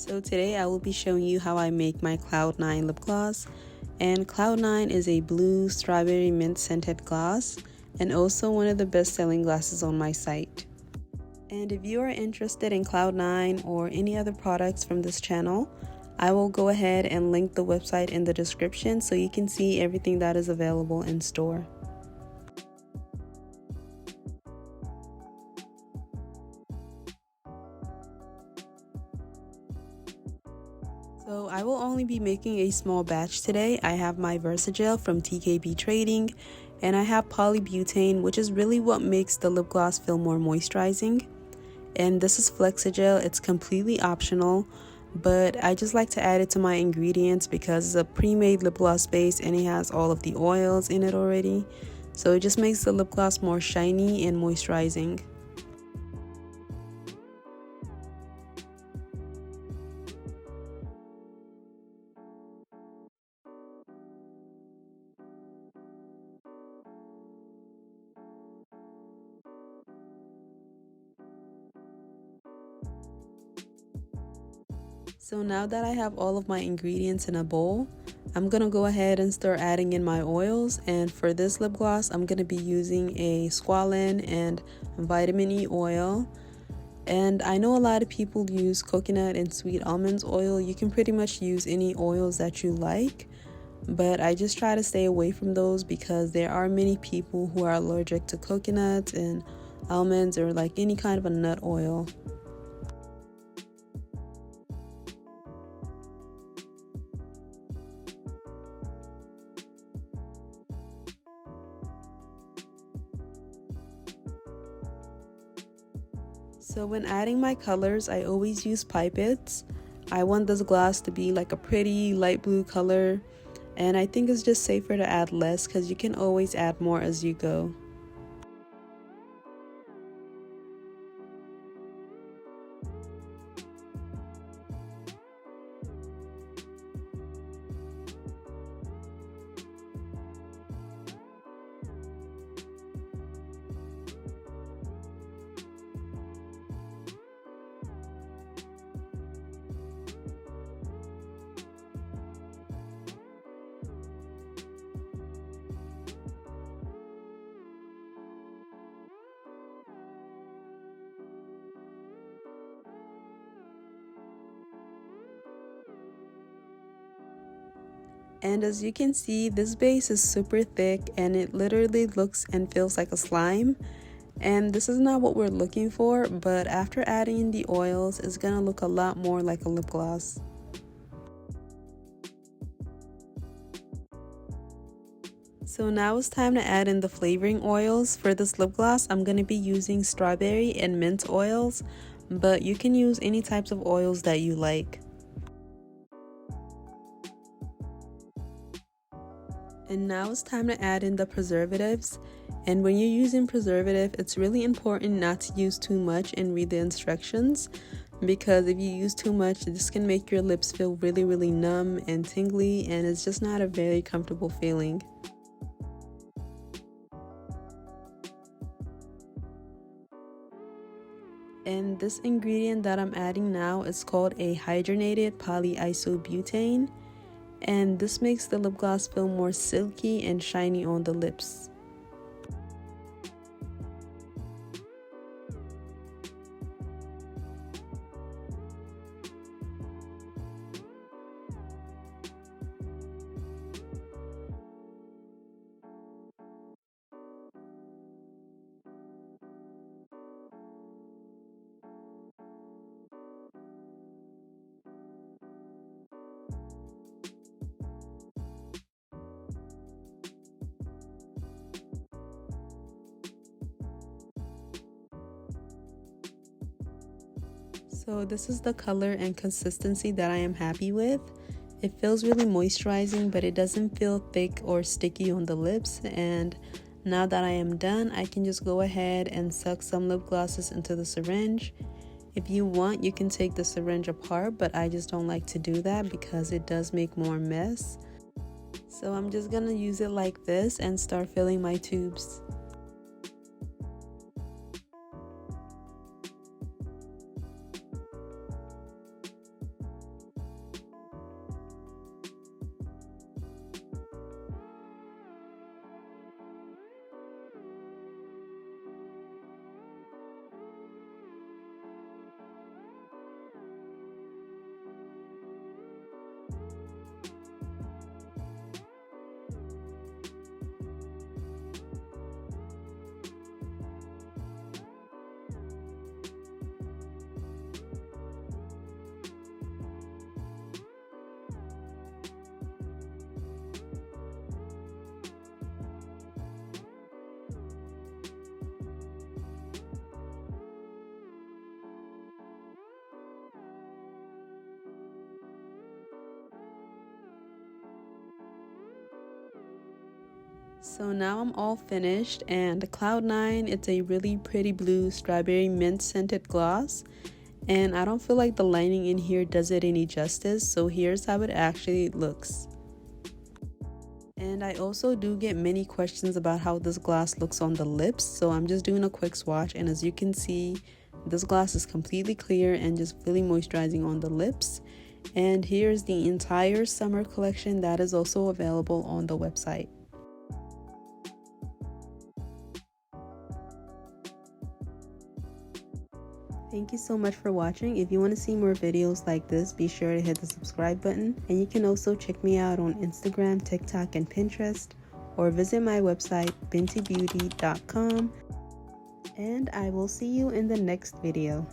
So today I will be showing you how I make my Cloud 9 lip gloss. And Cloud 9 is a blue strawberry mint scented gloss and also one of the best selling glosses on my site. And if you are interested in Cloud 9 or any other products from this channel, I will go ahead and link the website in the description so you can see everything that is available in store. So I will only be making a small batch today. I have my Versagel from TKB Trading, and I have polybutane, which is really what makes the lip gloss feel more moisturizing. And this is Flexagel. It's completely optional, but I just like to add it to my ingredients because it's a pre-made lip gloss base and it has all of the oils in it already. So it just makes the lip gloss more shiny and moisturizing. So now that I have all of my ingredients in a bowl, I'm gonna go ahead and start adding in my oils. And for this lip gloss, I'm gonna be using a squalane and vitamin E oil. And I know a lot of people use coconut and sweet almonds oil. You can pretty much use any oils that you like, but I just try to stay away from those because there are many people who are allergic to coconut and almonds or like any kind of a nut oil. So when adding my colors, I always use pipettes. I want this gloss to be like a pretty light blue color, and I think it's just safer to add less because you can always add more as you go. And as you can see, this base is super thick and it literally looks and feels like a slime. And this is not what we're looking for, but after adding in the oils, it's gonna look a lot more like a lip gloss. So now it's time to add in the flavoring oils. For this lip gloss, I'm gonna be using strawberry and mint oils, but you can use any types of oils that you like. And now it's time to add in the preservatives. And when you're using preservative, it's really important not to use too much and read the instructions, because if you use too much, this can make your lips feel really numb and tingly, and it's just not a very comfortable feeling. And this ingredient that I'm adding now is called a hydrogenated polyisobutane. And this makes the lip gloss feel more silky and shiny on the lips. So this is the color and consistency that I am happy with. It feels really moisturizing, but it doesn't feel thick or sticky on the lips. And now that I am done, I can just go ahead and suck some lip glosses into the syringe. If you want, you can take the syringe apart, but I just don't like to do that because it does make more mess. So I'm just gonna use it like this and start filling my tubes. So now I'm all finished, and Cloud 9, it's a really pretty blue strawberry mint scented gloss, and I don't feel like the lining in here does it any justice, so here's how it actually looks. And I also do get many questions about how this gloss looks on the lips, so I'm just doing a quick swatch, and as you can see, this gloss is completely clear and just really moisturizing on the lips. And here's the entire summer collection that is also available on the website. Thank you so much for watching. If you want to see more videos like this, be sure to hit the subscribe button. And you can also check me out on Instagram, TikTok, and Pinterest, or visit my website, bintibeauty.com. And I will see you in the next video.